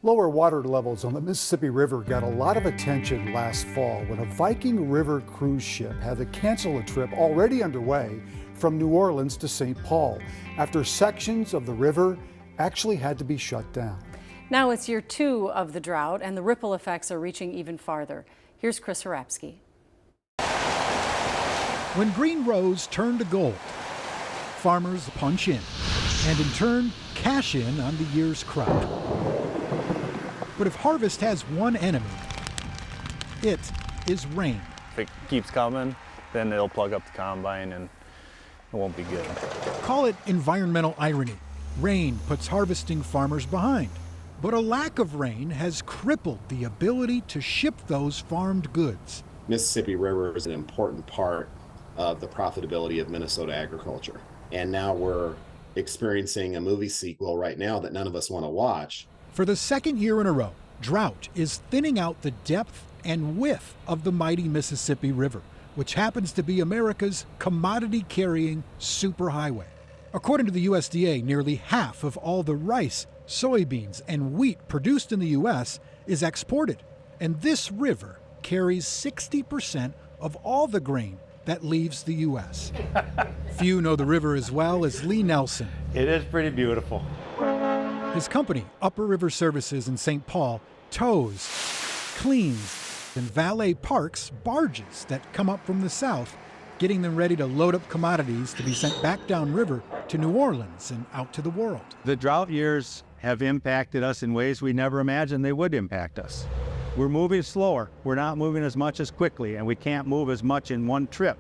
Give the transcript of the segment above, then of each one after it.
Lower water levels on the Mississippi River got a lot of attention last fall when a Viking River cruise ship had to cancel a trip already underway from New Orleans to St. Paul after sections of the river actually had to be shut down. Now it's year 2 of the drought and the ripple effects are reaching even farther. Here's Chris Harapsky. When green rows turn to gold, farmers punch in and in turn cash in on the year's crop. But if harvest has one enemy, it is rain. If it keeps coming, then it'll plug up the combine and it won't be good. Call it environmental irony. Rain puts harvesting farmers behind, but a lack of rain has crippled the ability to ship those farmed goods. Mississippi River is an important part of the profitability of Minnesota agriculture. And now we're experiencing a movie sequel right now that none of us want to watch. For the second year in a row, drought is thinning out the depth and width of the mighty Mississippi River, which happens to be America's commodity-carrying superhighway. According to the USDA, nearly half of all the rice, soybeans, and wheat produced in the U.S. is exported. And this river carries 60% of all the grain that leaves the U.S. Few know the river as well as Lee Nelson. It is pretty beautiful. His company, Upper River Services in St. Paul, tows, cleans, and valet parks barges that come up from the south, getting them ready to load up commodities to be sent back downriver to New Orleans and out to the world. The drought years have impacted us in ways we never imagined they would impact us. We're moving slower. We're not moving as much as quickly, and we can't move as much in one trip,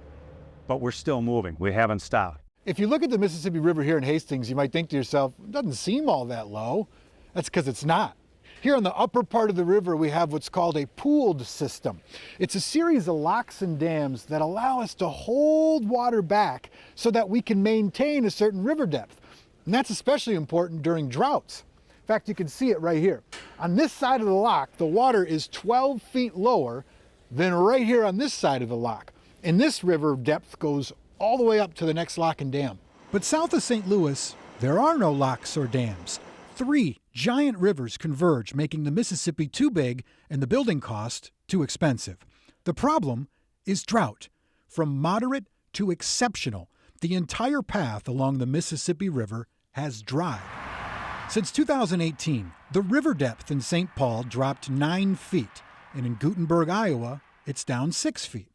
but we're still moving. We haven't stopped. If you look at the Mississippi River here in Hastings, you might think to yourself, it doesn't seem all that low. That's because it's not. Here on the upper part of the river, we have what's called a pooled system. It's a series of locks and dams that allow us to hold water back so that we can maintain a certain river depth. And that's especially important during droughts. In fact, you can see it right here. On this side of the lock, the water is 12 feet lower than right here on this side of the lock. And this river depth goes all the way up to the next lock and dam. But south of St. Louis, there are no locks or dams. 3 giant rivers converge, making the Mississippi too big and the building cost too expensive. The problem is drought. From moderate to exceptional, the entire path along the Mississippi River has dried. Since 2018, the river depth in St. Paul dropped 9 feet, and in Gutenberg, Iowa, it's down 6 feet.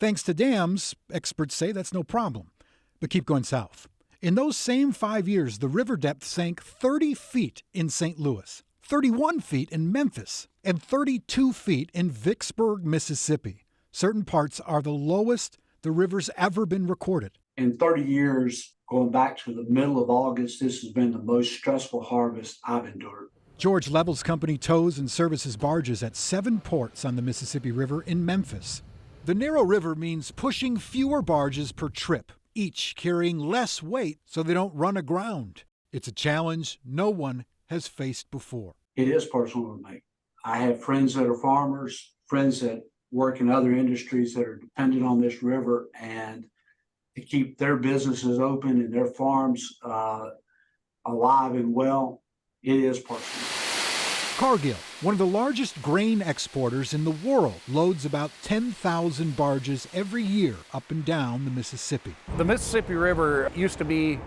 Thanks to dams, experts say that's no problem. But keep going south. In those same 5 years, the river depth sank 30 feet in St. Louis, 31 feet in Memphis, and 32 feet in Vicksburg, Mississippi. Certain parts are the lowest the river's ever been recorded. In 30 years, going back to the middle of August, this has been the most stressful harvest I've endured. George Level's company tows and services barges at 7 ports on the Mississippi River in Memphis. The narrow river means pushing fewer barges per trip, each carrying less weight so they don't run aground. It's a challenge no one has faced before. It is personal to me. I have friends that are farmers, friends that work in other industries that are dependent on this river, and to keep their businesses open and their farms alive and well, it is personal. Cargill, one of the largest grain exporters in the world, loads about 10,000 barges every year up and down the Mississippi. The Mississippi River used to be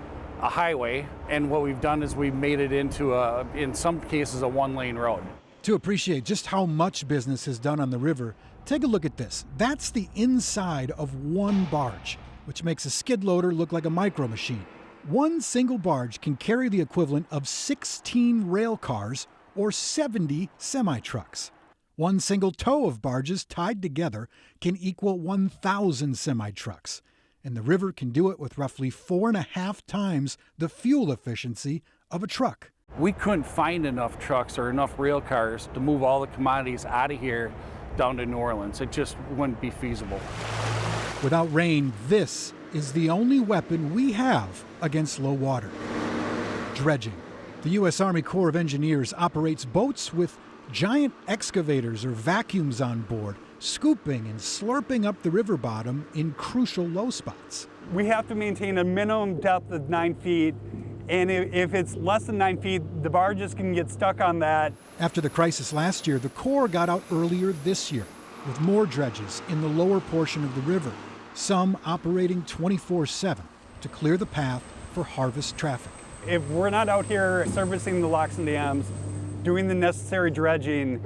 a highway, and what we've done is we've made it into, in some cases, a 1-lane road. To appreciate just how much business is done on the river, take a look at this. That's the inside of one barge, which makes a skid loader look like a micro machine. One single barge can carry the equivalent of 16 rail cars or 70 semi-trucks. One single tow of barges tied together can equal 1,000 semi-trucks. And the river can do it with roughly 4.5 times the fuel efficiency of a truck. We couldn't find enough trucks or enough rail cars to move all the commodities out of here down to New Orleans. It just wouldn't be feasible. Without rain, this is the only weapon we have against low water. Dredging. The U.S. Army Corps of Engineers operates boats with giant excavators or vacuums on board, scooping and slurping up the river bottom in crucial low spots. We have to maintain a minimum depth of 9 feet And if it's less than 9 feet, the barges can get stuck on that. After the crisis last year, the Corps got out earlier this year with more dredges in the lower portion of the river, some operating 24/7 to clear the path for harvest traffic. If we're not out here servicing the locks and dams, doing the necessary dredging,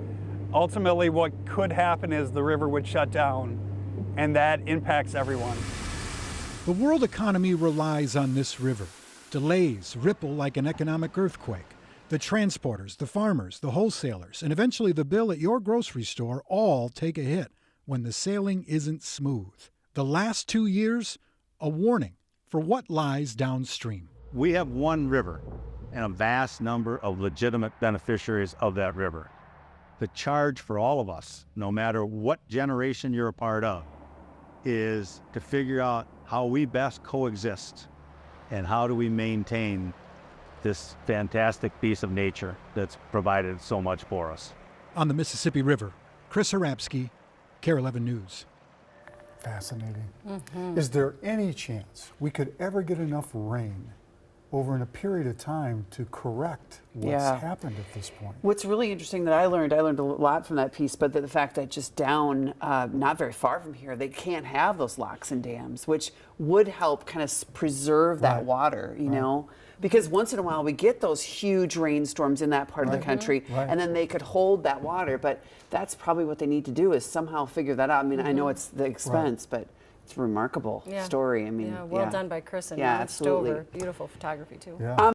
ultimately what could happen is the river would shut down, and that impacts everyone. The world economy relies on this river. Delays ripple like an economic earthquake. The transporters, the farmers, the wholesalers, and eventually the bill at your grocery store all take a hit when the sailing isn't smooth. The last 2 years, a warning for what lies downstream. We have one river and a vast number of legitimate beneficiaries of that river. The charge for all of us, no matter what generation you're a part of, is to figure out how we best coexist and how do we maintain this fantastic piece of nature that's provided so much for us. On the Mississippi River, Chris Harapsky, KARE 11 News. Fascinating. Is there any chance we could ever get enough rain over in a period of time to correct what's happened at this point? What's really interesting that I learned a lot from that piece, but the fact that just down, not very far from here, they can't have those locks and dams, which would help kind of preserve that water, you know? Because once in a while we get those huge rainstorms in that part of the country, and then they could hold that water, but that's probably what they need to do is somehow figure that out. I mean, I know it's the expense, but it's a remarkable story. I mean, well done by Chris and Yeah, Ron absolutely. Stover. Beautiful photography too.